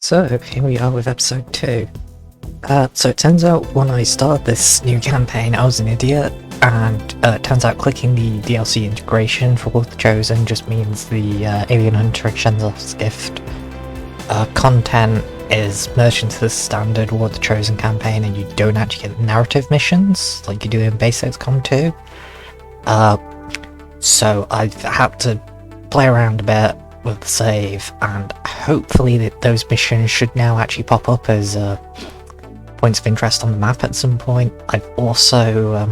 So here we are with episode 2. So it turns out when I started this new campaign I was an idiot, and it turns out clicking the DLC integration for the Chosen just means the Alien Hunter extends off gift content is merged into the standard War of the Chosen campaign, and you don't actually get narrative missions like you do in base XCOM 2. So I've had to play around a bit with the save, and hopefully those missions should now actually pop up as points of interest on the map at some point. I've also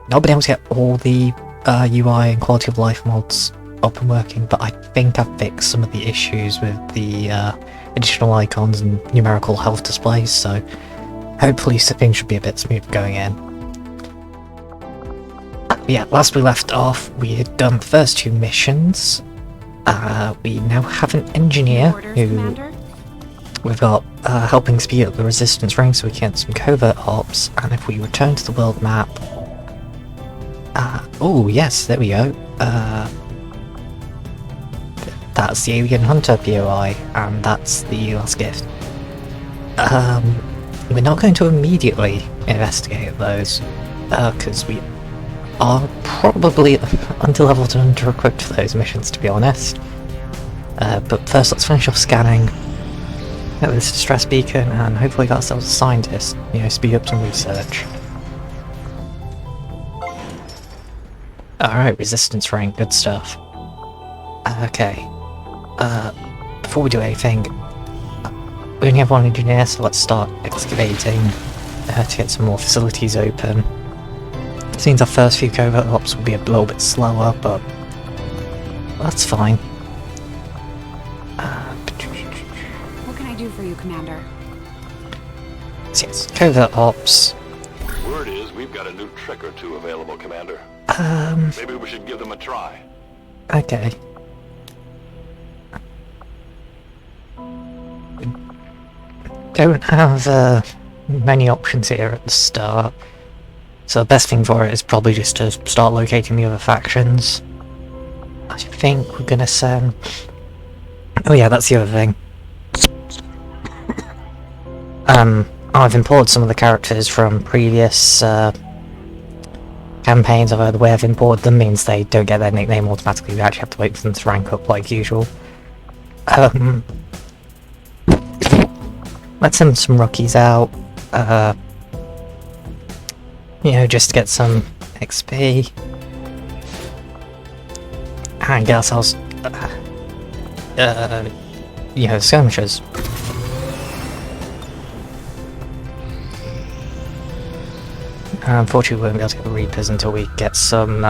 not been able to get all the UI and quality of life mods up and working, but I think I've fixed some of the issues with the additional icons and numerical health displays, so hopefully things should be a bit smooth going in. Yeah, last we left off, we had done the first 2 missions. We now have an engineer who we've got helping speed up the resistance ring so we can get some covert ops, and if we return to the world map... oh yes, there we go. That's the Alien Hunter POI, and that's the last gift. We're not going to immediately investigate those, because we are probably under-leveled and under-equipped for those missions, to be honest. But first let's finish off scanning, get this distress beacon, and hopefully get ourselves a scientist, speed up some research. Alright, resistance ring, good stuff. Okay, before we do anything, we only have one engineer, so let's start excavating to get some more facilities open. It means our first few covert ops will be a little bit slower, but that's fine. What can I do for you, Commander? So yes, covert ops. Word is we've got a new trick or two available, Commander. Maybe we should give them a try. Okay. Don't have many options here at the start. So the best thing for it is probably just to start locating the other factions. I think we're gonna send... Oh yeah, that's the other thing. I've imported some of the characters from previous campaigns, although the way I've imported them means they don't get their nickname automatically, we actually have to wait for them to rank up like usual. Let's send some rookies out. Just to get some XP and get ourselves, skirmishers. Unfortunately, we won't be able to get the Reapers until we get some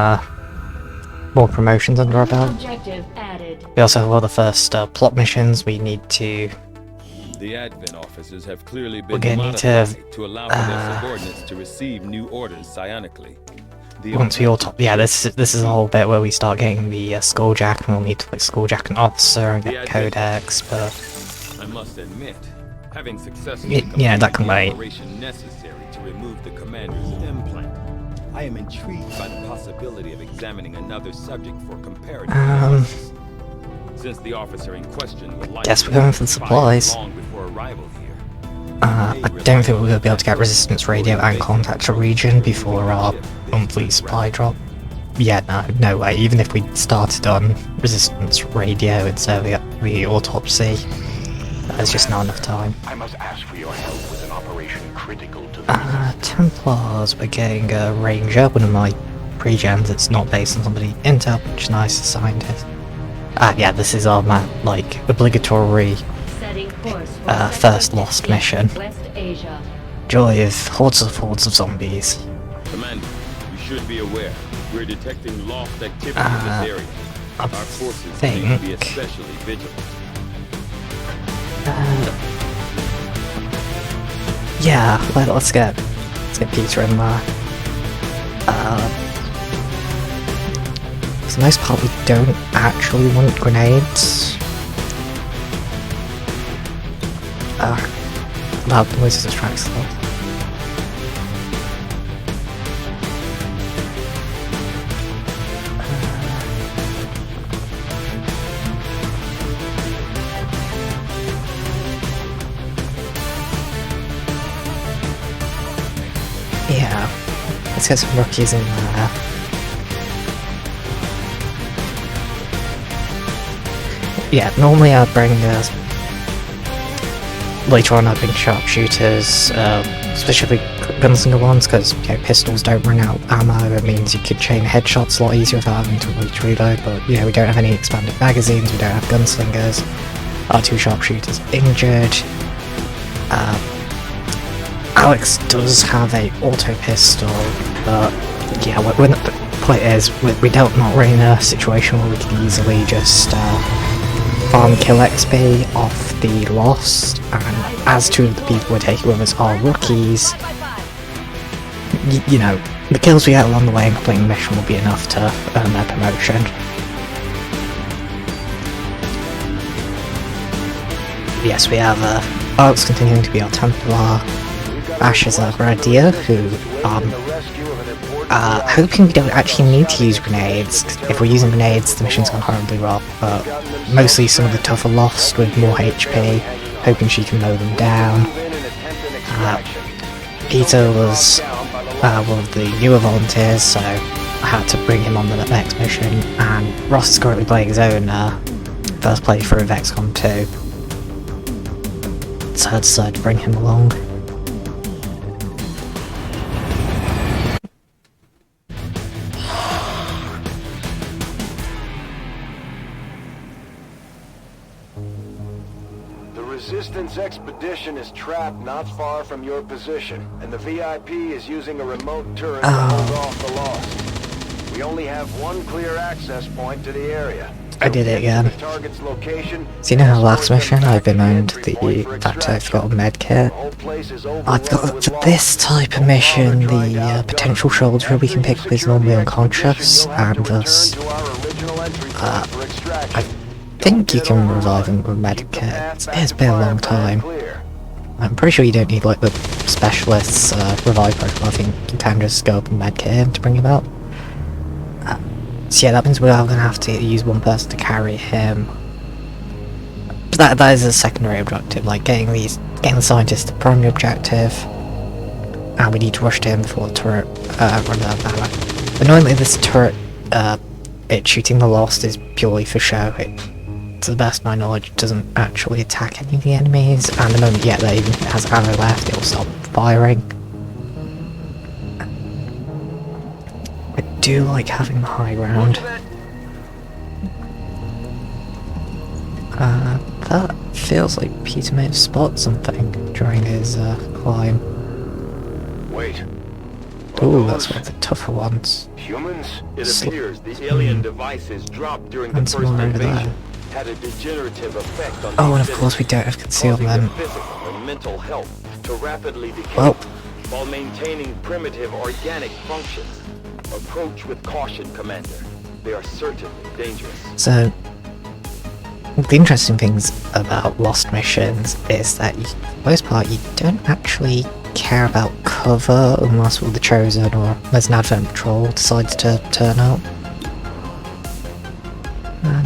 more promotions under our belt. We also have all the first plot missions. We need to. The admin officers have clearly been modified to allow for their subordinates to receive new orders psionically. Once we all top, this is the whole bit where we start getting the Skulljack, and we'll need to Skulljack an officer and get codex. But I must admit, having successfully that can wait. Operation necessary to remove the commander's implant, I am intrigued by the possibility of examining another subject for comparative analysis. Since the officer in question will guess we're going for the supplies. Long before arrival here. I don't think we're going to be able to get resistance radio and contact a region before our monthly supply drop. Yeah, no way. Even if we started on resistance radio instead of the autopsy, there's just not enough time. I must ask for your help with an operation critical to the Templars, we're getting a ranger, one of my pre-gens that's not based on somebody intel, which is nice, a scientist. Yeah, this is our obligatory first lost mission. Joy of hordes of zombies. Commander, you should be aware, we're detecting lost activity in this area. Our forces need to be especially vigilant. Yeah, let's get Peter in there. For the most part, we don't actually want grenades. Loud noises attracts them. Let's get some rookies in there. Yeah, normally I'd bring later on I'd bring sharpshooters, especially gunslinger ones, because pistols don't run out ammo. It means you could chain headshots a lot easier without having to reload, but we don't have any expanded magazines, we don't have gunslingers. Our 2 sharpshooters injured. Alex does have a auto pistol, but yeah, the point is, we don't not really in a situation where we could easily just farm kill XP off the Lost, and as 2 of the people we're taking with us are rookies, you know, the kills we get along the way and completing the mission will be enough to earn their promotion. Yes, we have Alex continuing to be our Templar, Ash is our Grenadier, who hoping we don't actually need to use grenades. If we're using grenades, the mission's gone horribly wrong, but mostly some of the tougher Lost with more HP, hoping she can mow them down. Peter was one of the newer volunteers, so I had to bring him on the next mission, and Ross is currently playing his own first playthrough of XCOM 2, so I decided to bring him along. Resistance expedition is trapped not far from your position, and the VIP is using a remote turret to hold off the Lost. We only have one clear access point to the area. I did it again. Target's location. So you know how last mission I bemoaned the fact I've got a medkit? I've got, for this type of mission, the potential shoulder we can pick up is normally unconscious, and thus I think you can revive him with a medkit. It's been a long time. I'm pretty sure you don't need like the specialist's revive protocol. I think you can just go up and medkit him to bring him out. So yeah, that means we are going to have to use one person to carry him. But that is a secondary objective, like getting the scientist the primary objective. And we need to rush to him before the turret runs out of ammo. Annoyingly, this turret, it shooting the Lost is purely for show. To the best of my knowledge, it doesn't actually attack any of the enemies, and the moment that even has ammo left, it will stop firing. I do like having the high ground. That feels like Peter may have spotted something during his climb. Wait. Ooh, that's one of the tougher ones. Humans? It appears the alien devices dropped during the first invasion had a degenerative effect on and of course we don't have concealment. physical and mental health to rapidly decay while maintaining primitive organic functions. Approach with caution, Commander. They are certainly dangerous. So, the interesting things about Lost missions is that, for the most part, you don't actually care about cover unless the Chosen or there's an Advent Patrol decides to turn up.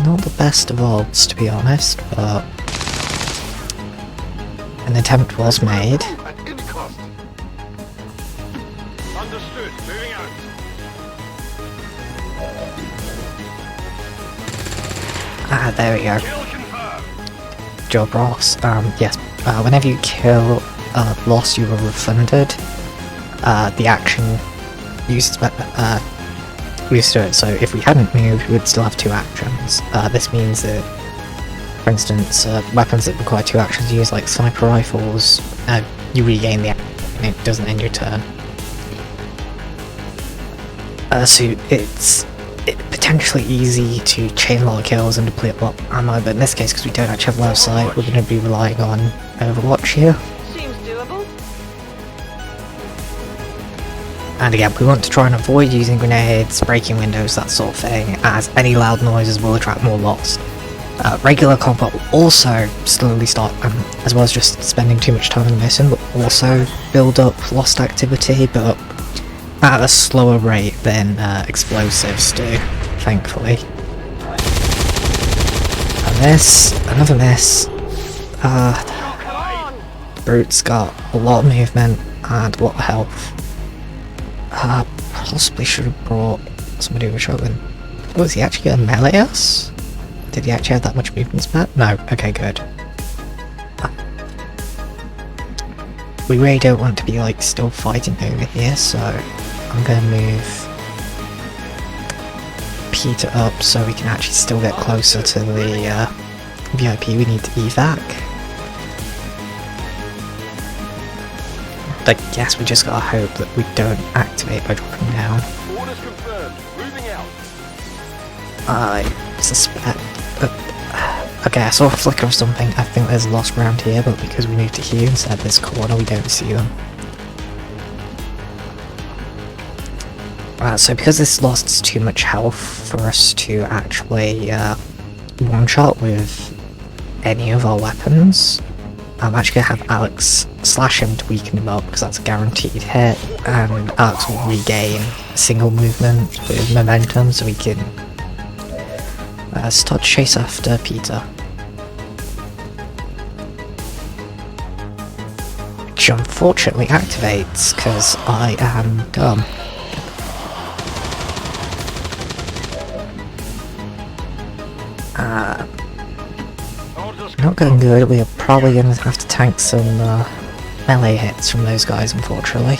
Not the best of odds, to be honest, but an attempt was made. At any cost. Understood. Moving out. There we go. Job Ross. Yes, whenever you kill Lost, you are refunded. The action used to it, so if we hadn't moved, we would still have 2 actions. This means that, for instance, weapons that require 2 actions used, like sniper rifles, you regain the action and it doesn't end your turn. So it's potentially easy to chain a lot of kills and deplete a lot of ammo, but in this case, because we don't actually have line of sight, we're going to be relying on Overwatch here. Seems doable. And again, we want to try and avoid using grenades, breaking windows, that sort of thing, as any loud noises will attract more Lost. Regular combat will also slowly start, as well as just spending too much time in the mission, but also build up Lost activity, but at a slower rate than explosives do, thankfully. A miss, another miss. Brute's got a lot of movement and a lot of health. possibly should have brought somebody with a shotgun. Oh, is he actually going to melee us? Did he actually have that much movement spat? No. Okay, good. We really don't want to be like still fighting over here, so I'm going to move Peter up so we can actually still get closer to the VIP we need to evac. I guess we just gotta hope that we don't activate by dropping down. Orders confirmed. Moving out. I suspect... okay, I saw a flicker of something. I think there's a lost ground here, but because we moved to here instead of this corner, we don't see them. So because this lost is too much health for us to actually one-shot with any of our weapons, I'm actually going to have Alex slash him to weaken him up, because that's a guaranteed hit, and Alex will regain single movement with momentum so we can start to chase after Peter. Which unfortunately activates, because I am dumb. Not going good. We are probably going to have to tank some melee hits from those guys, unfortunately.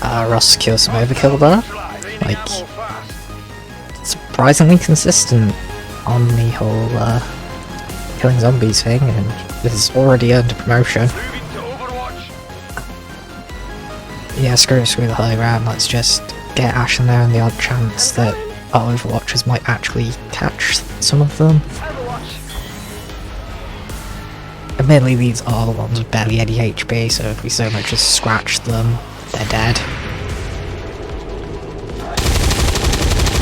Ross secures some overkill there. Like, surprisingly consistent on the whole killing zombies thing, and this is already earned a promotion. Yeah, screw the high ground. Let's just get Ash in there on the odd chance that our Overwatchers might actually catch some of them. Admittedly, these are the ones with barely any HP, so if we so much as scratch them, they're dead.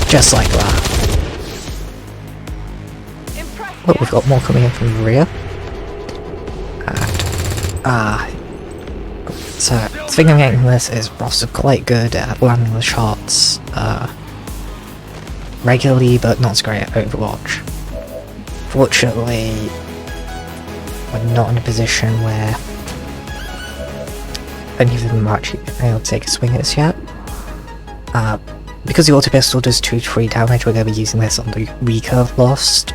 Just like that. Oh, we've got more coming in from the rear. And, so, the thing I'm getting from this is Ross is quite good at landing the shots regularly, but not so great at Overwatch. Fortunately, we're not in a position where any of them are actually able to take a swing at us yet. Because the auto pistol does 2 to 3 damage, we're going to be using this on the recurve lost.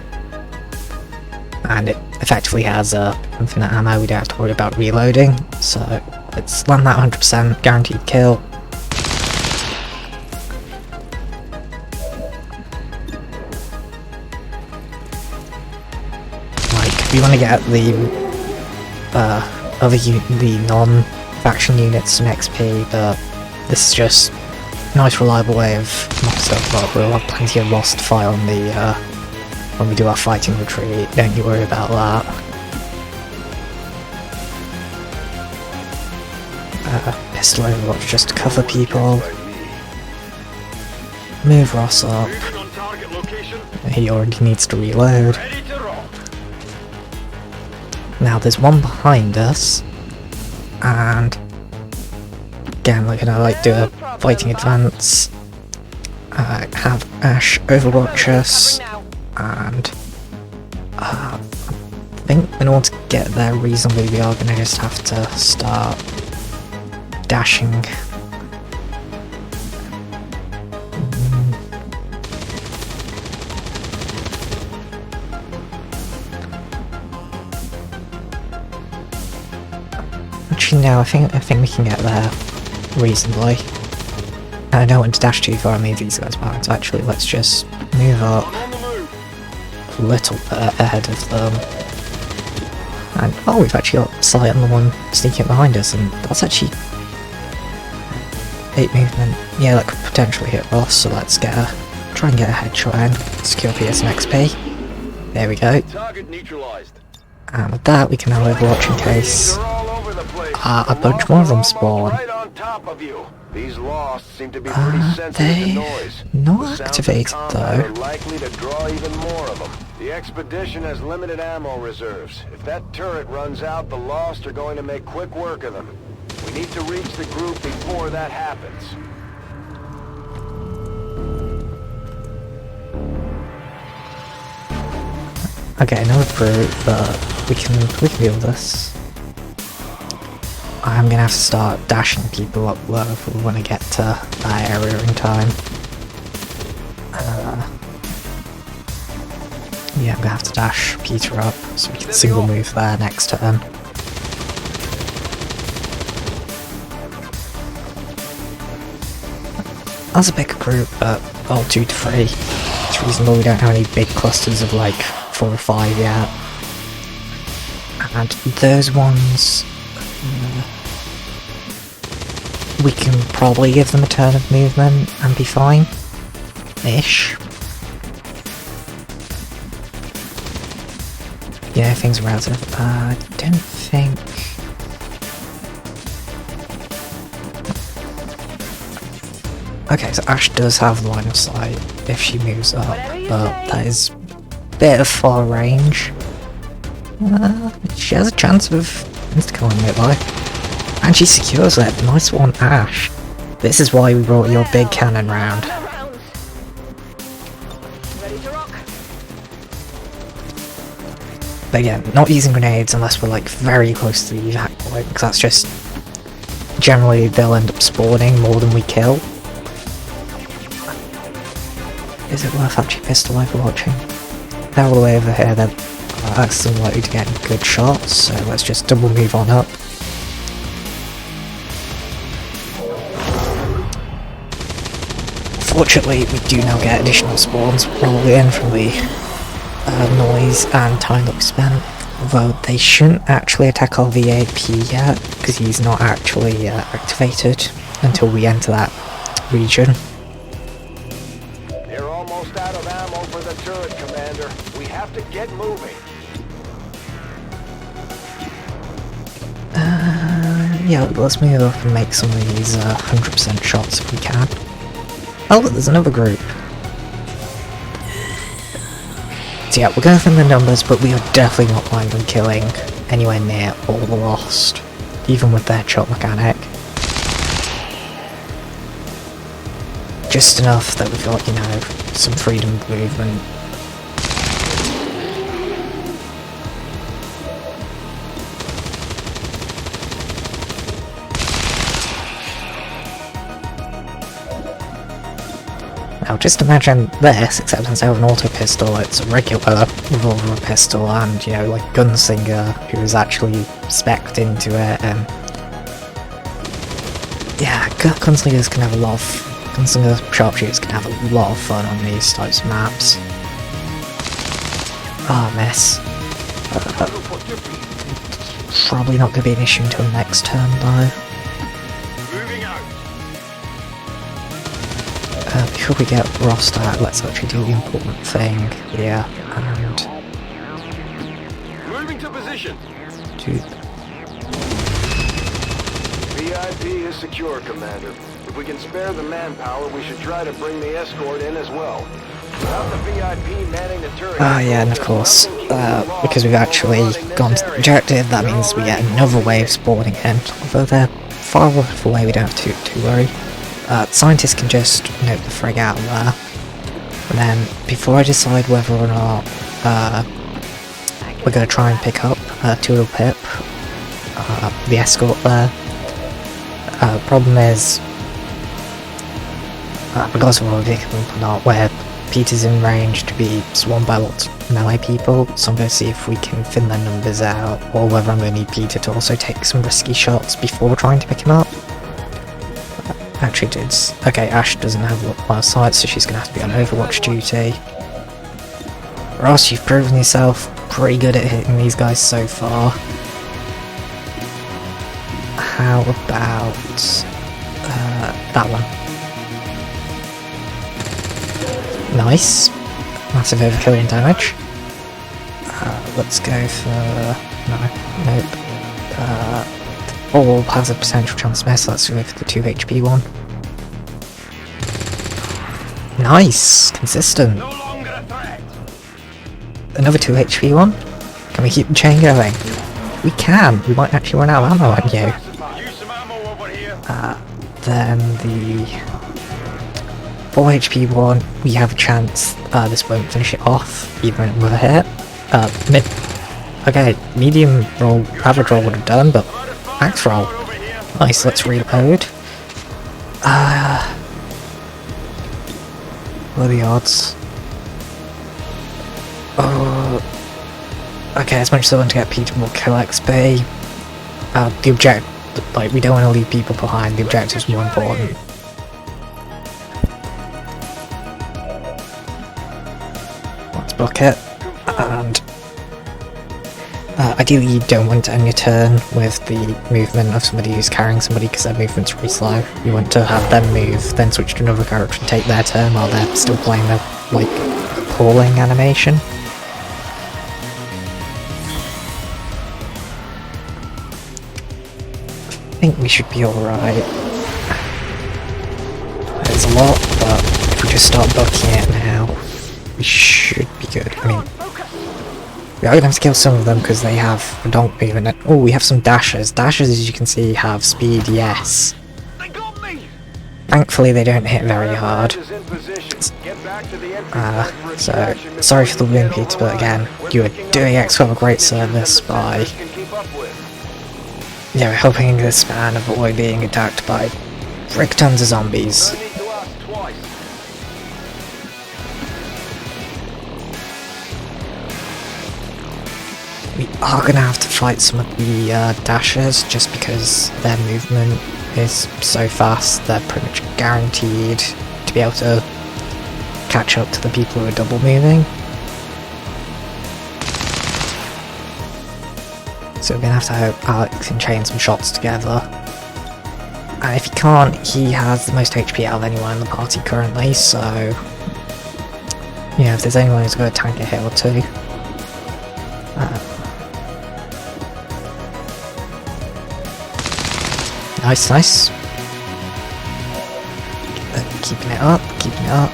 And it effectively has infinite ammo, we don't have to worry about reloading. So let's land that 100%, guaranteed kill. We want to get the the non-faction units some XP, but this is just a nice reliable way of knocking stuff up. We'll have plenty of lost fire on the when we do our fighting retreat, don't you worry about that. Pistol overwatch just to cover people. Move Ross up. He already needs to reload. Now there's one behind us, and again we're gonna like do a fighting advance, have Ash overwatch us, and I think in order to get there reasonably we are gonna just have to start dashing. No, I think we can get there reasonably. I don't want to dash too far and leave these guys behind, so actually let's just move up a little bit ahead of them. And oh, we've actually got sight on the one sneaking behind us, and that's actually 8 movement. Yeah, that could potentially hit Ross, so let's try and get a headshot in. Secure PS and XP. There we go. And with that we can now overwatch in case a bunch more of them spawn. These lost seem to be pretty sensitive to noise. Not activated though. Likely to draw even more of them. The expedition has limited ammo reserves. If that turret runs out, the lost are going to make quick work of them. We need to reach the group before that happens. Okay, another brute, but we can deal with this. I'm gonna have to start dashing people up low if we want to get to that area in time. Yeah, I'm gonna have to dash Peter up so we can single move there next turn. As a bigger group, but all 2 to 3. It's reasonable we don't have any big clusters of like 4 or 5 yet. And those ones, we can probably give them a turn of movement and be fine. Ish. Yeah, things are relative. I don't think... Okay, so Ash does have line of sight if she moves up, but that is a bit of far range. She has a chance of insta-killing it though. And she secures it. Nice one, Ash. This is why we brought your big cannon round. But again, not using grenades unless we're like very close to the evac point, because that's just... generally they'll end up spawning more than we kill. Is it worth actually pistol overwatching? They're all the way over here, they're excellent likely to get good shots, so let's just double move on up. Fortunately, we do now get additional spawns probably in from the noise and time that we spent, although they shouldn't actually attack our VIP yet, because he's not actually activated until we enter that region. They're almost out of ammo for the turret, Commander. We have to get moving. Yeah, let's move up and make some of these 100% shots if we can. Oh, look, there's another group. So yeah, we're going from the numbers, but we are definitely not planning on killing anywhere near all the lost, even with their shot mechanic. Just enough that we've got, you know, some freedom of movement. Now just imagine this, except instead of an auto pistol, it's a regular revolver pistol, and, you know, like Gunslinger, who is actually spec'd into it, and... yeah, Gunslingers can have a lot of... Gunslinger sharpshooters can have a lot of fun on these types of maps. Ah, miss. Probably not going to be an issue until next turn, though. Before we get Rost out, let's actually do the important thing here, and... Moving to position. VIP is secure, Commander. If we can spare the manpower, we should try to bring the escort in as well. Without the VIP manning the turret... Ah, yeah, and of course, because we've actually gone to the objective, that means we get another wave spawning in. Although they're far enough away, we don't have to worry. Scientists can just note the frig out there. And then, before I decide whether or not we're going to try and pick up Toodle Pip, the escort there, problem is, regardless of whether we pick him up or not, where Peter's in range to be swarmed by lots of melee people, so I'm going to see if we can thin their numbers out, or whether I'm going to need Peter to also take some risky shots before trying to pick him up. Actually, dudes. Okay, Ash doesn't have line of sight, so she's going to have to be on Overwatch duty. Ross, you've proven yourself pretty good at hitting these guys so far. How about that one? Nice. Massive overkill in damage. Let's go for... nope. All has a potential chance to miss, let's go for the 2 HP one. Nice! Consistent! Another 2 HP one? Can we keep the chain going? We can! We might actually run out of ammo on you. Then the 4 HP one, we have a chance, this won't finish it off, even with a hit. Okay, medium roll, average roll would have done, but max roll. Nice, let's reload. What are the odds? Oh, okay, as much as I want to get people kill XP, the object, like, we don't want to leave people behind, the objective's more important. Let's book it, and ideally you don't want to end your turn with the movement of somebody who's carrying somebody because their movement's really slow. You want to have them move, then switch to another character and take their turn while they're still playing the, like, pulling animation. I think we should be alright. There's a lot, but if we just start booking it now, we should be good. I mean, we are going to have to kill some of them because they have a donk movement. Oh, we have some dashes. Dashes, as you can see, have speed, yes. Thankfully, they don't hit very hard. So, sorry for the win, Peter, but again, you are doing XCOM a great service by, you know, helping this man avoid being attacked by frick tons of zombies. We are going to have to fight some of the dashers just because their movement is so fast, they're pretty much guaranteed to be able to catch up to the people who are double moving. So we're going to have to hope Alex can chain some shots together. And if he can't, he has the most HP out of anyone in the party currently, so you know, if there's anyone who's got a tank a hit or two. Nice, nice. Keeping it up, keeping it up.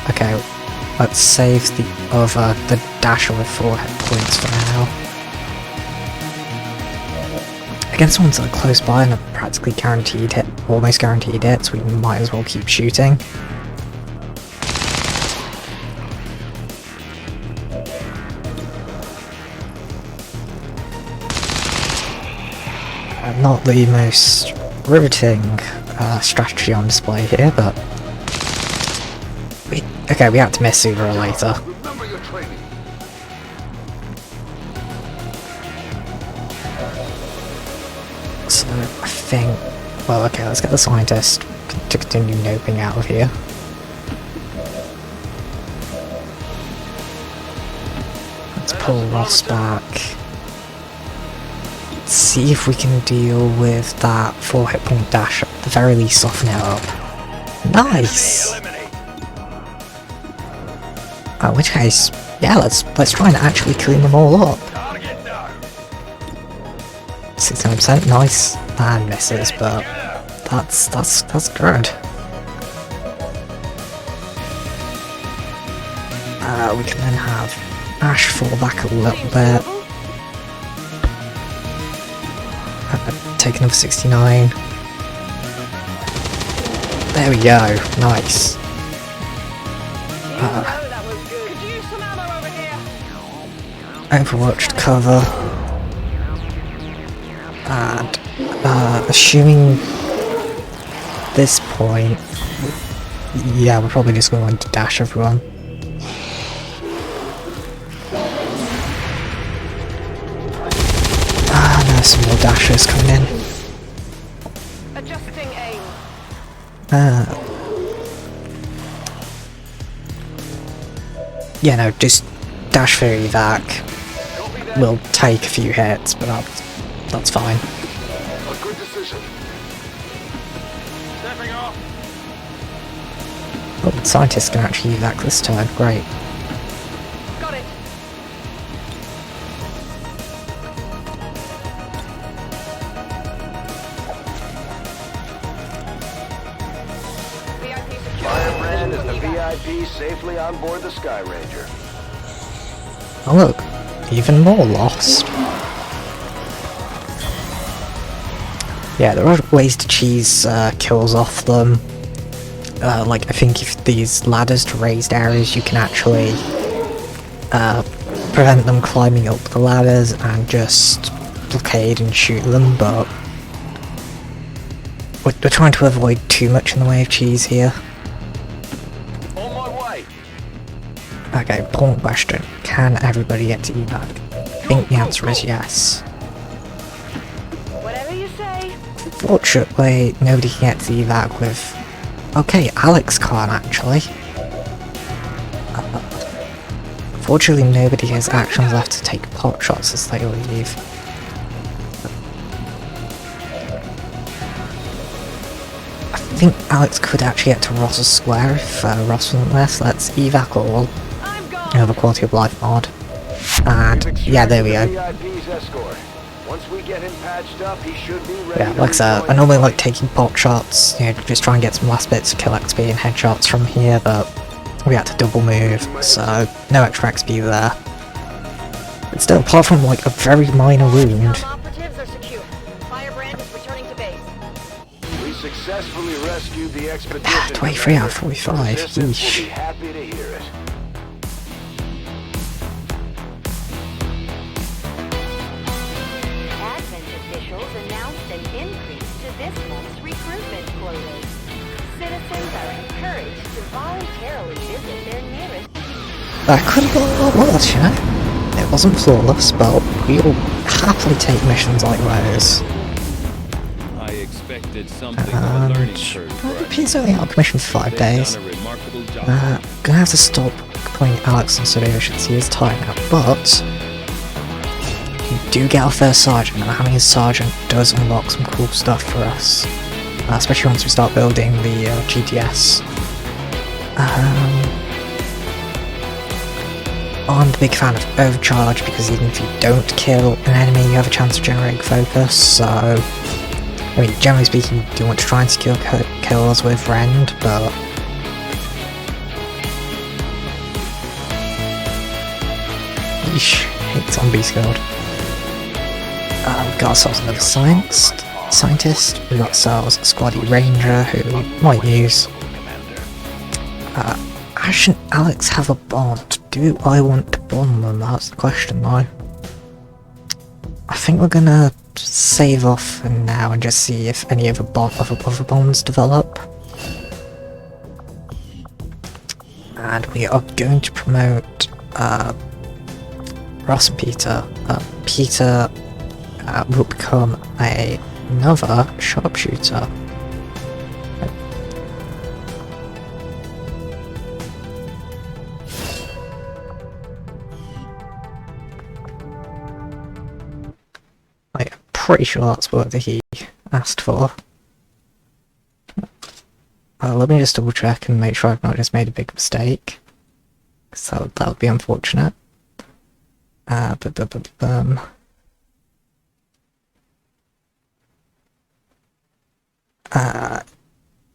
Okay, let's save the dasher with 4 hit points for now. Against ones that are close by and are practically guaranteed hit, almost guaranteed hits, we might as well keep shooting. Not the most riveting strategy on display here, but we have to miss sooner or later. So I think, well, okay, let's get the scientist to continue noping out of here. Let's pull Ross back. See if we can deal with that 4 hit point dash, at the very least soften it up. Nice! In which case, yeah, let's try and actually clean them all up. 69%, nice, and misses, but that's good. We can then have Ash fall back a little bit. Take another 69. There we go, nice. Overwatched cover. And assuming this point, yeah, we're probably just going to dash everyone. Some more dashers coming in. Adjusting aim. Yeah, no, just dash for evac. We'll take a few hits, but that's fine. A good decision. Stepping off. Oh, the scientists can actually evac this turn, great. Got it. Ironman is the VIP safely on board the Sky Ranger. Oh look, even more lost. Yeah, there are ways to cheese kills off them. Like, I think if these ladders to raised areas, you can actually prevent them climbing up the ladders and just blockade and shoot them, but we're trying to avoid too much in the way of cheese here. On my way. Okay, important question. Can everybody get to evac? I think the answer is yes. Whatever you say. Fortunately, nobody can get to the evac with... Okay, Alex can't actually. Fortunately, nobody has actions left to take pot shots as they leave. I think Alex could actually get to Ross's Square if Ross wasn't there, so let's evac all. I'm gone. Another quality of life mod. And yeah, there we go. VIP's escort. Once we get him patched up, he should be ready. Yeah, like I said, I normally like taking pot shots, you know, just try and get some last bits of kill XP and headshots from here, but we had to double move, so no extra XP there. But still, apart from like a very minor wound, Operatives are secure. Firebrand is returning to base. We successfully rescued the expedition. 23 out of 45, Resistance will yeesh. be happy to hear it. Advent officials announced an increase to this month's recruitment quotas. Citizens are encouraged to voluntarily visit their nearest... That could have gone a lot worse, you know? It wasn't flawless, but we'll happily take missions like those. I expected something of a learning curve. He's only out of commission for 5 days. They've done a remarkable job. Gonna have to stop playing Alex on Surveyor since he is tired now, but you do get our first sergeant, and having a sergeant does unlock some cool stuff for us, especially once we start building the GTS. I'm a big fan of Overcharge because even if you don't kill an enemy, you have a chance of generating focus, so... I mean, generally speaking, you do want to try and secure kills with Rend, but... Yeesh, hate Zombies God. We've got ourselves another scientist, we've got ourselves a Squaddy Ranger who we might use. Ash and Alex have a bond. Do I want to bond them? That's the question though. I think we're gonna save off for now and just see if any other bonds develop. And we are going to promote Ross and Peter. Peter will become another sharpshooter. I'm pretty sure that's what he asked for. Let me just double check and make sure I've not just made a big mistake, because that would be unfortunate.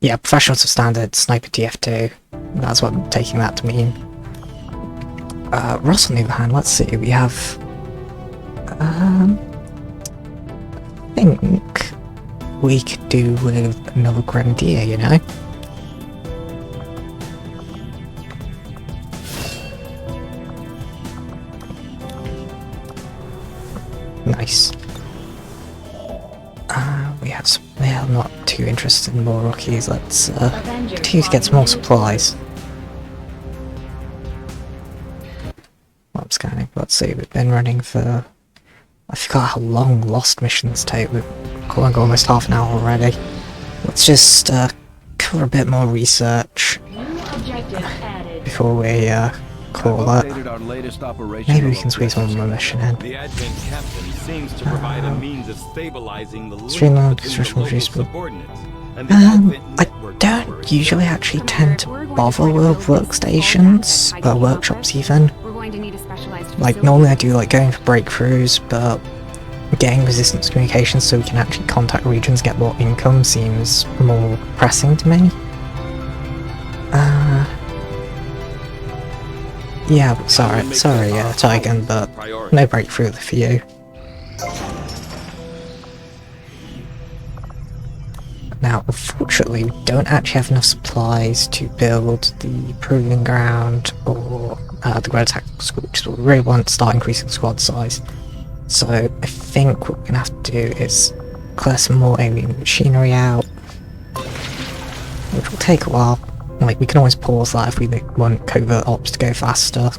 Yeah, professionals of standard, sniper TF2. That's what I'm taking that to mean. Ross on the other hand, let's see, we have... I think we could do with another Grenadier, you know? Nice. I'm not too interested in more rookies, let's continue to get some more supplies. I'm scanning, let's see, we've been running for... I forgot how long Lost missions take, we're going almost half an hour already. Let's just cover a bit more research before we call it. Maybe we can squeeze one more mission in. The Advent captain seems to provide a means of stabilizing the link Streamline between construction the local useful. subordinates and the Advent I network don't members. usually actually tend to bother with workstations, workshops even. We're going to need a specialized Like, normally I do like going for breakthroughs, but getting resistance communications so we can actually contact regions, get more income seems more pressing to me. Yeah, but sorry, Tygan, but no breakthrough for you. Now, unfortunately, we don't actually have enough supplies to build the Proving Ground or the Great Tactical School, which is what we really want to start increasing the squad size. So I think what we're gonna have to do is clear some more alien machinery out, which will take a while. Like, we can always pause that if we want covert ops to go faster.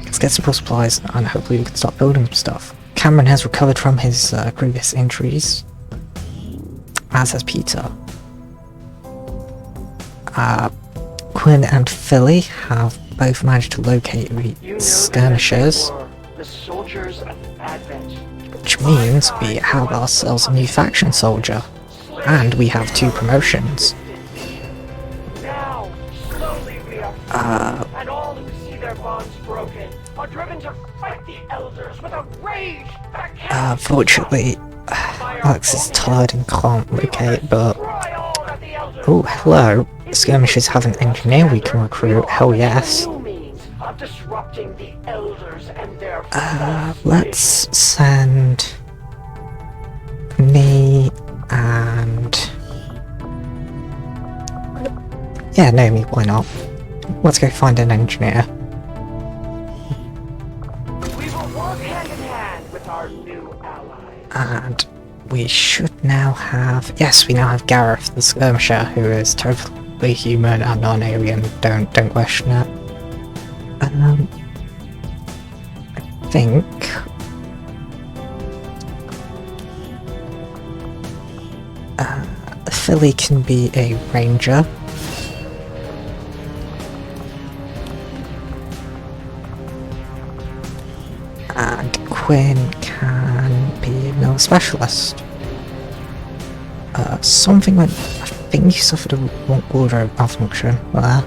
Let's get some more supplies and hopefully we can start building some stuff. Cameron has recovered from his previous injuries, as has Peter. Quinn and Philly have both managed to locate the skirmishers, which means we have ourselves a new faction soldier, and we have 2 promotions. And all who see their bonds broken are driven to fight the elders with a rage that can't Unfortunately, Alex is tired and can't locate, but... Oh, hello. Skirmishers have an engineer we can recruit, hell yes. Let's send... me and... yeah, no, me, why not? Let's go find an engineer. We will work hand in hand with our new allies. And we should now have... yes, we now have Gareth, the skirmisher, who is totally human and non-alien. Don't question it. I think... Philly can be a ranger. And Quinn can be a male specialist. Something like... I think he suffered a wardrobe malfunction there.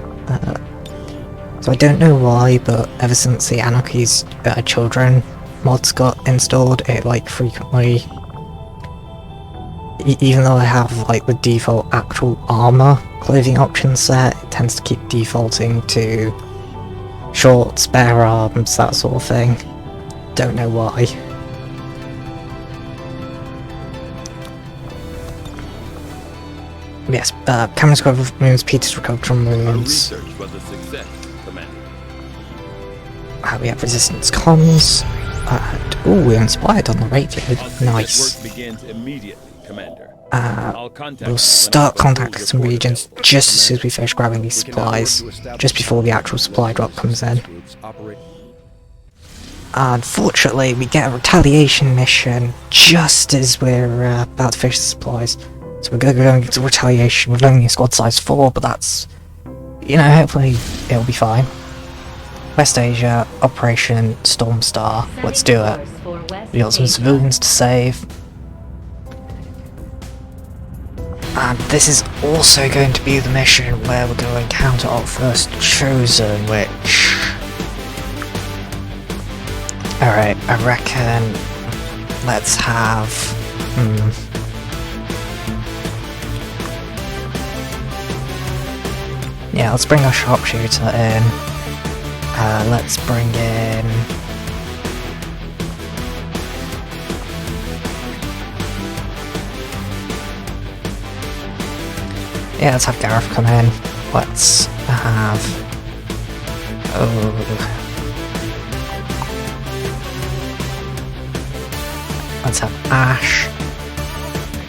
So I don't know why, but ever since the Anarchy's Children mods got installed, it like frequently... even though I have like the default actual armor clothing option set, it tends to keep defaulting to shorts, bare arms, that sort of thing. Don't know why. Yes, Cameron's recovered from wounds, Peter's recovered from wounds. Research was a success, Commander. We have resistance comms. Oh, we're inspired on the radio. Nice. Work begins immediately, Commander. We'll start contacting some regions just as soon as we finish grabbing these supplies, just before the actual supply drop comes in. Unfortunately, we get a retaliation mission just as we're about to finish the supplies. So we're going to go into retaliation with only a squad size 4, but that's, you know, hopefully it'll be fine. West Asia, Operation Stormstar, let's do it. We got some civilians to save. And this is also going to be the mission where we're going to encounter our first Chosen, which... alright, I reckon... let's have... yeah, let's bring our sharpshooter in. Let's bring in... yeah, let's have Gareth come in. Let's have... let's have Ash.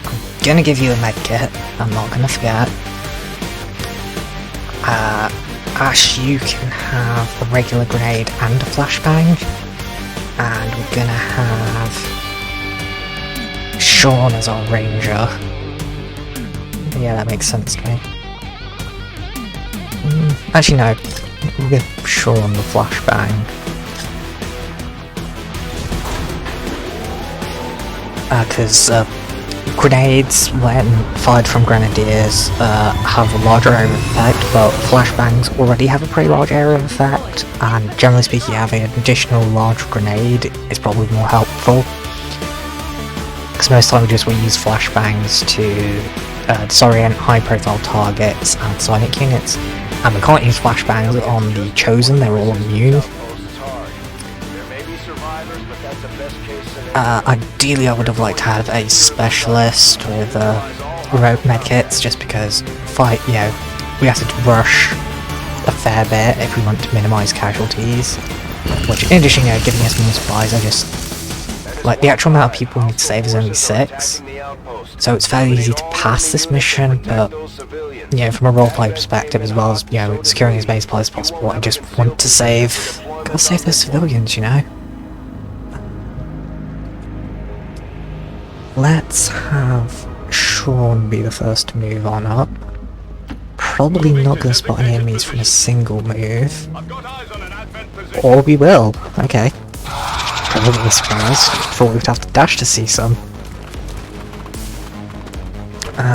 I'm gonna give you a medkit, I'm not gonna forget. Ash, you can have a regular grenade and a flashbang. And we're gonna have Sean as our ranger. Yeah, that makes sense to me. Actually no, we'll give Sean the flashbang. Because grenades, when fired from grenadiers, have a larger area of effect, but flashbangs already have a pretty large area of effect, and generally speaking having an additional large grenade is probably more helpful. Because most of the time we just will use flashbangs to disorient high profile targets and sonic units, and we can't use flashbangs on the Chosen, they're all immune. Ideally I would have liked to have a specialist with remote medkits, just because we have to rush a fair bit if we want to minimise casualties. Which, in addition, you know, giving us more supplies, I just... Like, the actual amount of people we need to save is only 6. So it's fairly easy to pass this mission, but... You know, from a roleplay perspective, as well as, you know, securing as many supplies as possible, I just want to save... Gotta save those civilians, you know? Let's have Sean be the first to move on up. Probably not going to spot any enemies from a single move. Or we will. Okay. Probably surprised. Thought we'd have to dash to see some.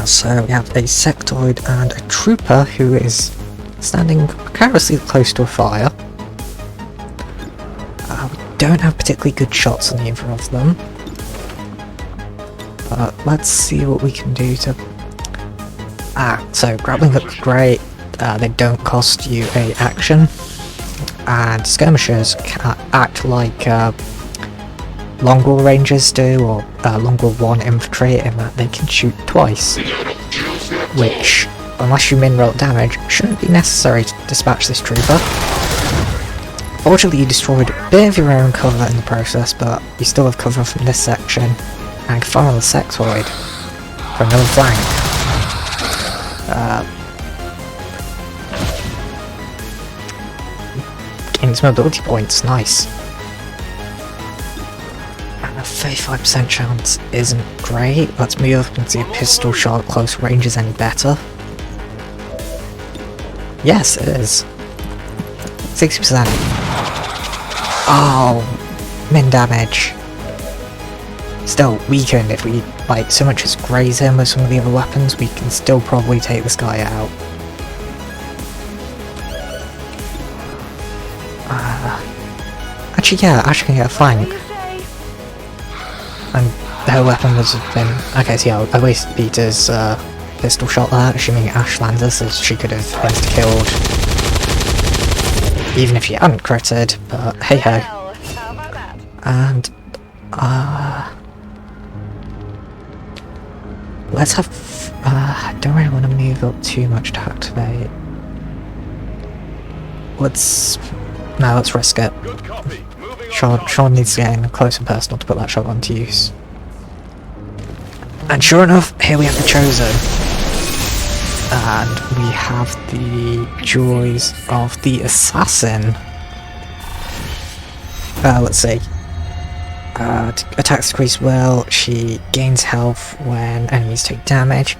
So we have a sectoid and a trooper who is standing precariously close to a fire. We don't have particularly good shots on either of them. But let's see what we can do to... so grappling hooks great, they don't cost you a action, and skirmishers can act like long-wall rangers do, or long-wall 1 infantry, in that they can shoot twice, which, unless you min-roll damage, shouldn't be necessary to dispatch this trooper. Fortunately, you destroyed a bit of your own cover in the process, but you still have cover from this section, and can fire on the sectoid for another flank. Getting some mobility points, nice. And a 35% chance isn't great. Let's move up and see if pistol shot at close range is any better. Yes, it is. 60%. Oh, min damage. Still weakened. If we like so much as graze him with some of the other weapons, we can still probably take this guy out. Actually, yeah, Ash can get a flank. And her weapon was been... Okay, so yeah, I wasted Peter's pistol shot there, assuming Ash lands us, as she could have insta-killed. Even if she hadn't critted, but hey ho. And... let's have... I don't really want to move up too much to activate. Let's... No, let's risk it. Sean needs to get in close and personal to put that shotgun to use. And sure enough, here we have the Chosen. And we have the joys of the Assassin. Let's see. Attacks decrease well, she gains health when enemies take damage.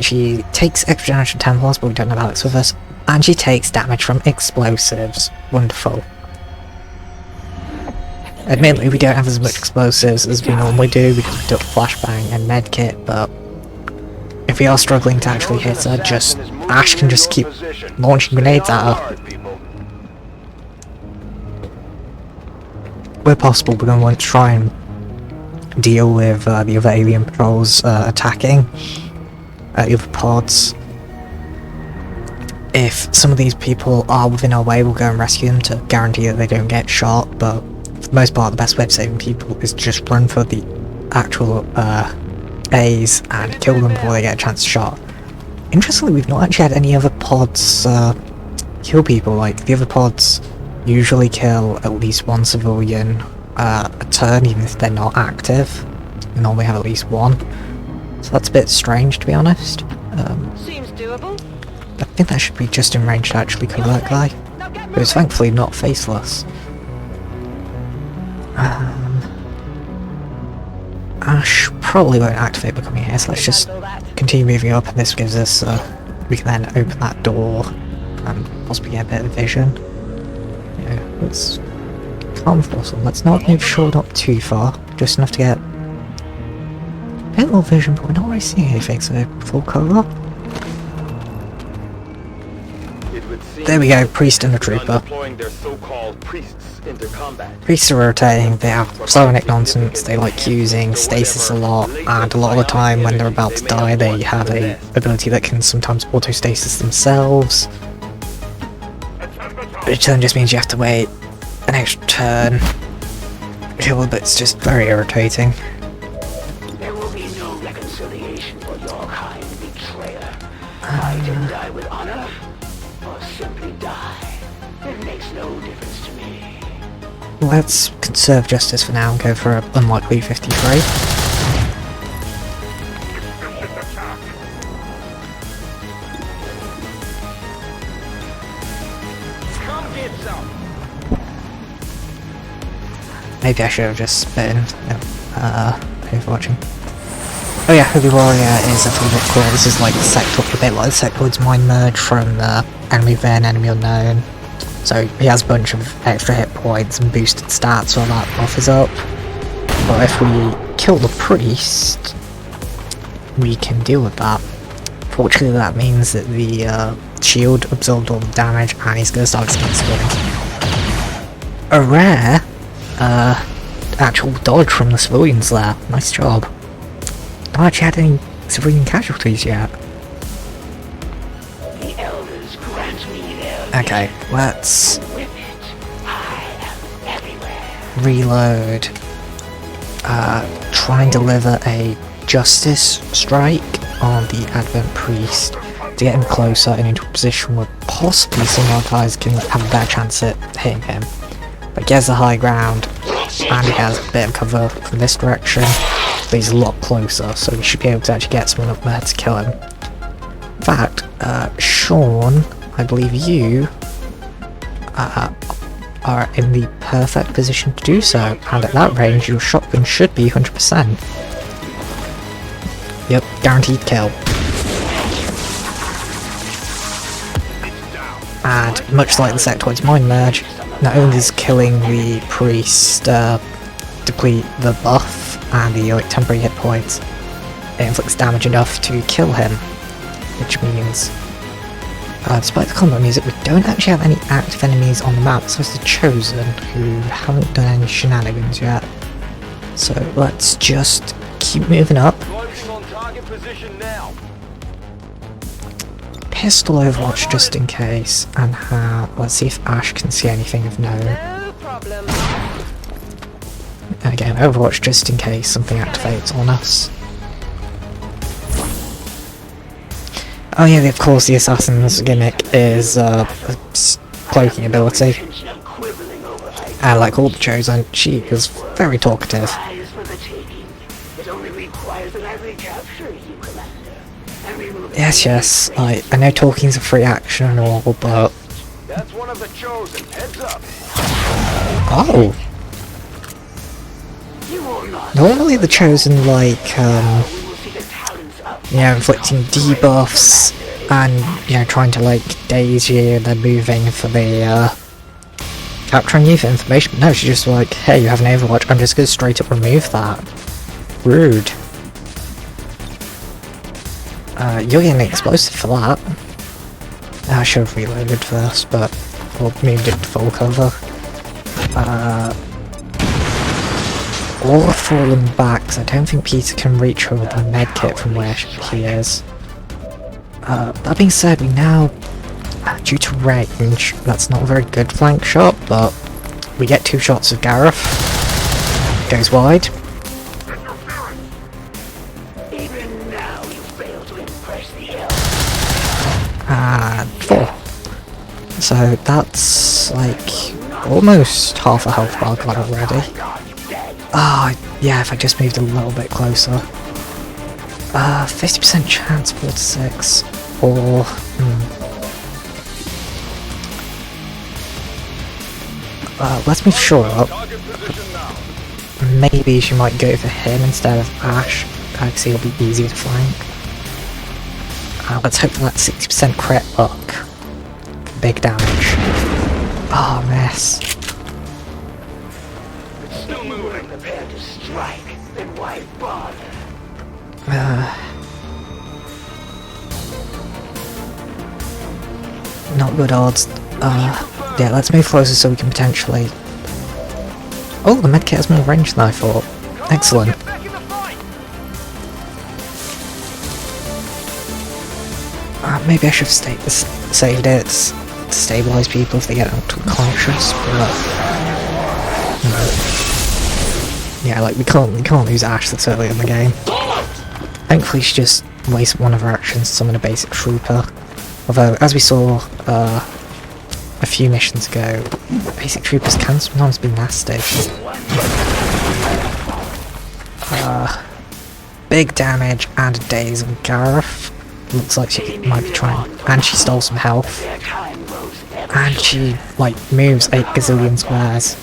She takes extra damage from Templars, but we don't have Alex with us. And she takes damage from explosives. Wonderful. Admittedly, we don't have as much explosives as we normally do. We can conduct flashbang and medkit, but if we are struggling to actually hit her, Ash can just keep launching grenades at her. Where possible, we're going to want to try and deal with the other alien patrols attacking the other pods. If some of these people are within our way, we'll go and rescue them to guarantee that they don't get shot, but for the most part, the best way of saving people is to just run for the actual A's and kill them before they get a chance to shot. Interestingly, we've not actually had any other pods kill people. Like, the other pods usually kill at least one civilian a turn, even if they're not active. We normally have at least one. So that's a bit strange, to be honest. Seems doable. I think that should be just in range to actually kill that guy. But it's thankfully not faceless. Ash probably won't activate becoming here, so let's just continue moving up, and this gives us, we can then open that door and possibly get a bit of vision. Yeah, let's calm fossil. Let's not move short up too far, just enough to get a bit more vision, but we're not really seeing anything, so full cover. There we go, priest and a trooper. Priests are rotating, they have psionic nonsense, they like using stasis a lot, and a lot of the time when they're about to die they have a ability that can sometimes auto-stasis themselves. Which then just means you have to wait an extra turn. But it's just very irritating. There will be no reconciliation for your kind, betrayer. Fight and die with honor, or simply Let's conserve justice for now and go for an unlikely 53. Maybe I should have just been overwatching. Oh yeah, Holy Warrior is a little bit cool. This is like the sector, a bit like the sectoids mind merge from the Enemy Within, Enemy Unknown. So he has a bunch of extra hit points and boosted stats while that buff is up. But if we kill the priest, we can deal with that. Fortunately that means that the shield absorbed all the damage and he's going to start skin splitting. A rare actual dodge from the civilians there. Nice job. Not actually had any civilian casualties yet. The elders grant me their Okay, let's with it. I am everywhere. reload. Try and deliver a justice strike on the Advent Priest to get him closer and into a position where possibly some of our guys can have a better chance at hitting him. But he has the high ground and he has a bit of cover from this direction, but he's a lot closer, so we should be able to actually get someone up there to kill him. In fact, Sean, I believe you are in the perfect position to do so, and at that range your shotgun should be 100%. Yep, guaranteed kill. And much like the sectoids mind merge, not only is killing the priest deplete the buff and the temporary hit points, it inflicts damage enough to kill him, which means despite the combat music, we don't actually have any active enemies on the map, so it's the Chosen, who haven't done any shenanigans yet. So let's just keep moving up. Closing on target position now. Pistol Overwatch just in case, and let's see if Ash can see anything of note. No problem. And again, Overwatch just in case something activates on us. Oh yeah, of course the Assassin's gimmick is cloaking ability. And like all the Chosen, she is very talkative. Yes, I know talking's a free action and all, but... That's one of the Chosen. Heads up. Oh! Normally the Chosen like, you know, inflicting debuffs and, you know, trying to like daze you and then moving for the capturing you for information. But no, she's just like, hey, you have an Overwatch, I'm just gonna straight up remove that. Rude. You're getting explosive for that. I should have reloaded first, but or moved it to full cover. All have fallen back, so I don't think Peter can reach her with the medkit from where he is. That being said, we now, due to range, that's not a very good flank shot, but we get 2 shots of Gareth. Goes wide. And 4. So that's like almost half a health bar gone already. Oh, yeah, if I just moved a little bit closer. 50% chance, 4 to 6. Or... let's move Shore up. Maybe she might go for him instead of Ash, because he'll be easier to flank. Let's hope for that 60% crit luck. Big damage. Oh, miss. Still moving. Prepared to strike, then why bother? Not good odds. Yeah, let's move closer so we can potentially... Oh, the medkit has more range than I thought. Excellent. Maybe I should have saved it to stabilise people if they get unconscious, but... Yeah, like, we can't lose Ash this early in the game. Thankfully she just wasted one of her actions to summon a basic trooper. Although, as we saw a few missions ago, basic troopers can sometimes be nasty. Big damage and a daze on Gareth. Looks like she might be trying, and she stole some health. And she, like, moves 8 gazillion squares.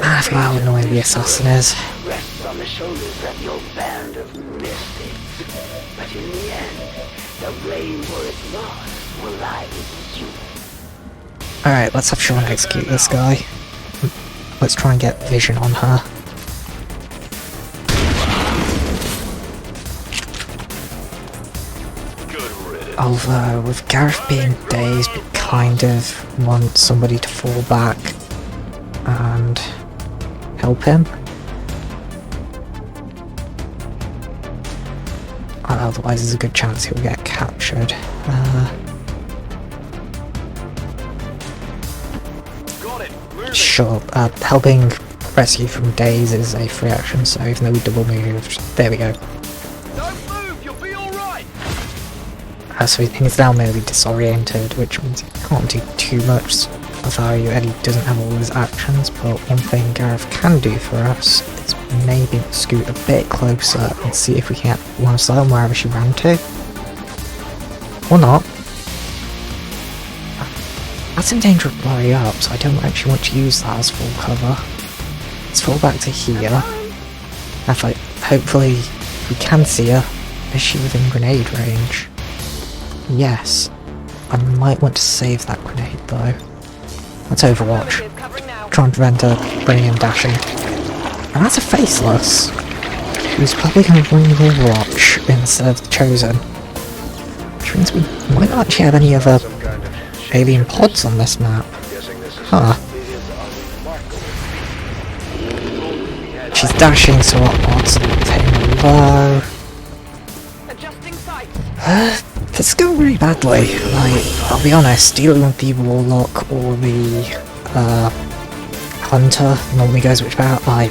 That's how annoying the assassin is. Rests on the shoulders of your band of misfits. But in the end, the blame for its loss will lie with you. Alright, let's have Sean execute this guy. Let's try and get vision on her. Although, with Gareth being dazed, we kind of want somebody to fall back and help him. Otherwise there's a good chance he'll get captured. Sure, helping rescue from daze is a free action, so even though we double moved, there we go. Don't move, you'll be alright! So he's now merely disoriented, which means he can't do too much of value, and he doesn't have all his actions, but one thing Gareth can do for us is maybe scoot a bit closer and see if we can get one side on wherever she ran to. Or not. That's in danger of blowing up, so I don't actually want to use that as full cover. Let's fall back to here. If hopefully we can see her. Is she within grenade range? Yes. I might want to save that grenade though. Let's Overwatch. Try and prevent her bringing and dashing. And that's a faceless. Who's probably going to bring the Overwatch instead of the Chosen. Which means we might not actually have any other alien pods on this map. Huh. She's dashing, so our pods are hitting low. This is going really badly. Like, I'll be honest, dealing with the Warlock or the Hunter normally goes which about, I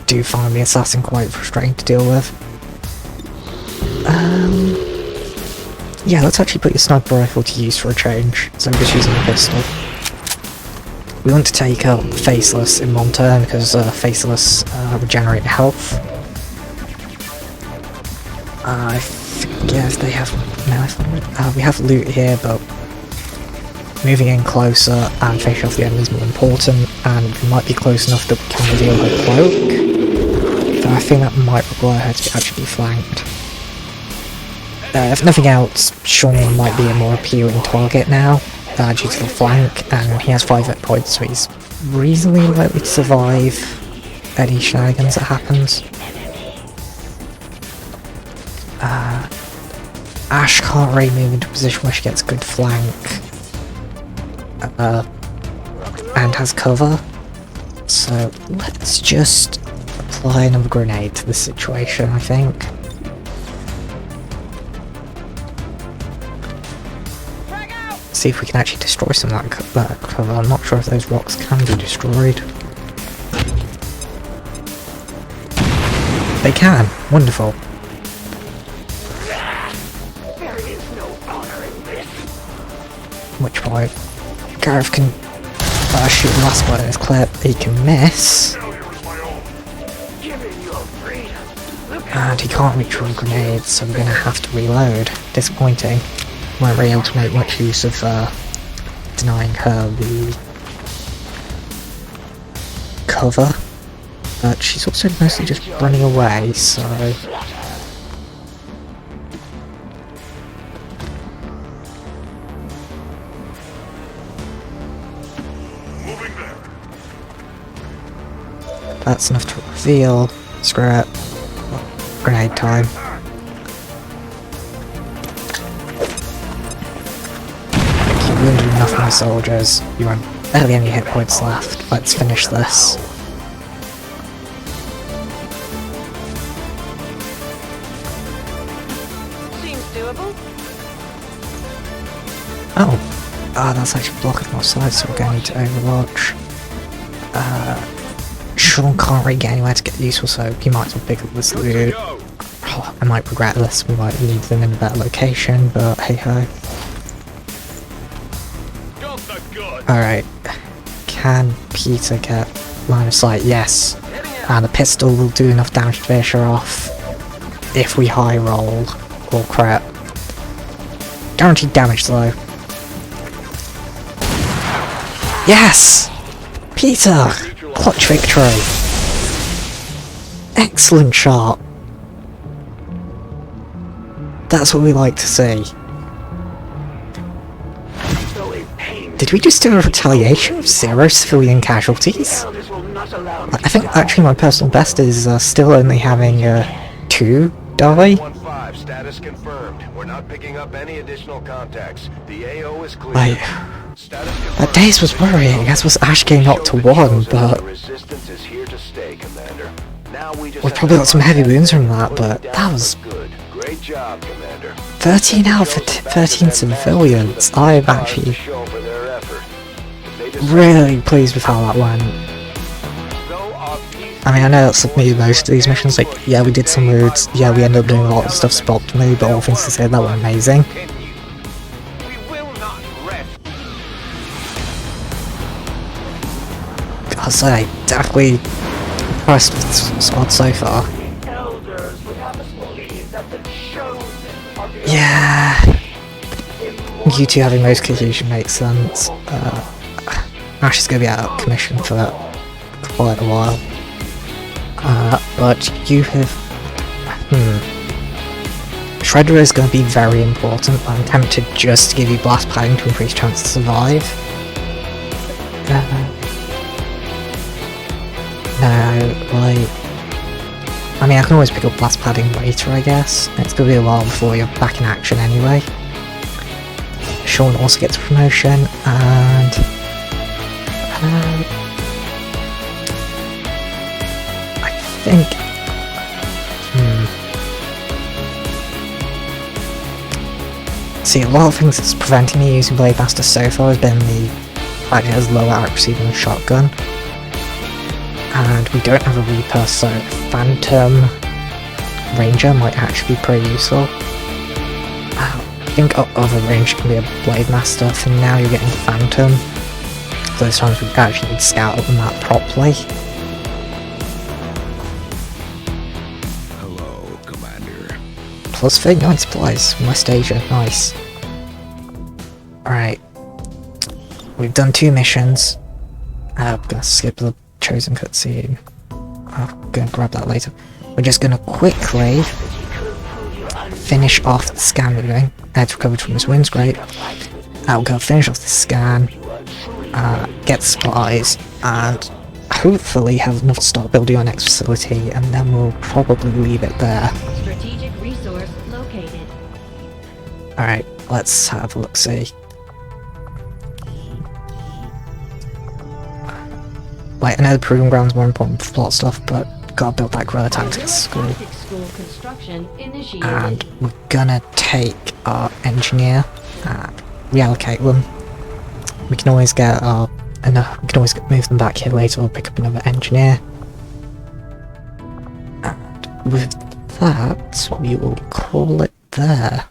do find the Assassin quite frustrating to deal with. Yeah, let's actually put your sniper rifle to use for a change, so I'm just using a pistol. We want to take out Faceless in one turn, because Faceless regenerate health. I forget if they have... no, we have loot here, but moving in closer and finishing off the enemy is more important, and we might be close enough that we can reveal her cloak. Though I think that might require her to actually be flanked. If nothing else, Sean might be a more appealing target now, due to the flank, and he has 5 hit points, so he's reasonably likely to survive any shenanigans that happens. Ash can't really move into a position where she gets good flank, and has cover, so let's just apply another grenade to this situation, I think. See if we can actually destroy some of that cover. I'm not sure if those rocks can be destroyed. They can! Wonderful. There is no honor in this. Which point, Gareth can shoot the last one in his clip. He can miss. And he can't reach for a grenade, so we're going to have to reload. Disappointing. Won't be able to make much use of denying her the cover, but she's also mostly just running away, so that's enough to reveal. Screw it. Grenade time. Wounded enough of my soldiers. You won't barely any hit points left. Let's finish this. Seems doable. Oh, that's actually blocking my side, so we're going to Overwatch. Sean can't really get anywhere to get useful, so he might as well pick up this loot. Oh, I might regret this. We might leave them in a better location, but hey ho. Alright. Can Peter get line of sight? Yes. And the pistol will do enough damage to finish her off if we high roll or crit. Guaranteed damage though. Yes! Peter! Clutch victory! Excellent shot! That's what we like to see. Did we just do a retaliation with 0 civilian casualties? I think actually my personal best is still only having 2 die. 15, status confirmed. We're not picking up any additional contacts. The AO is clear. That days was worrying, as was Ash getting up to 1, but Resistance is here to stay, Commander. Now we just we probably got some heavy wounds from that, but that was good. Great job, Commander. 13 out of 13 civilians. I'm actually Show for their effort. really pleased with how that went. I mean, I know that's me most of these missions, like, yeah, we did some roots, yeah, we ended up doing a lot of stuff suboptimally, but all things considered, that went amazing. I'll say, definitely impressed with the squad so far. Yeah, you two having most cohesion makes sense. Ash is going to be out of commission for quite a while. But you have... Shredder is going to be very important. I'm tempted just to give you blast padding to increase chance to survive. No, like... I mean, I can always pick up blast padding later, I guess. It's going to be a while before you're back in action anyway. Sean also gets a promotion, and... I think... See, a lot of things that's preventing me using Blade Master so far has been the fact it has lower accuracy than a shotgun. And we don't have a Reaper, so Phantom Ranger might actually be pretty useful. I think other range can be a Blade Master. For now you're getting Phantom. Those times we actually need to scout up the map properly. Hello, Commander. Plus 39 supplies from West Asia, nice. Alright. We've done 2 missions. I'm gonna skip the chosen cutscene. I'm gonna grab that later. We're just gonna quickly finish off the scan we're doing. Ed's recovered from his wounds, great. We're gonna finish off the scan, get supplies, and hopefully have enough to start building our next facility, and then we'll probably leave it there. Strategic resource located. Alright, let's have a look-see. Like, I know the Proving Ground's more important for plot stuff, but gotta build that guerrilla tactics school. And we're gonna take our engineer and reallocate them. We can always get our... we can always move them back here later or pick up another engineer. And with that, we will call it there.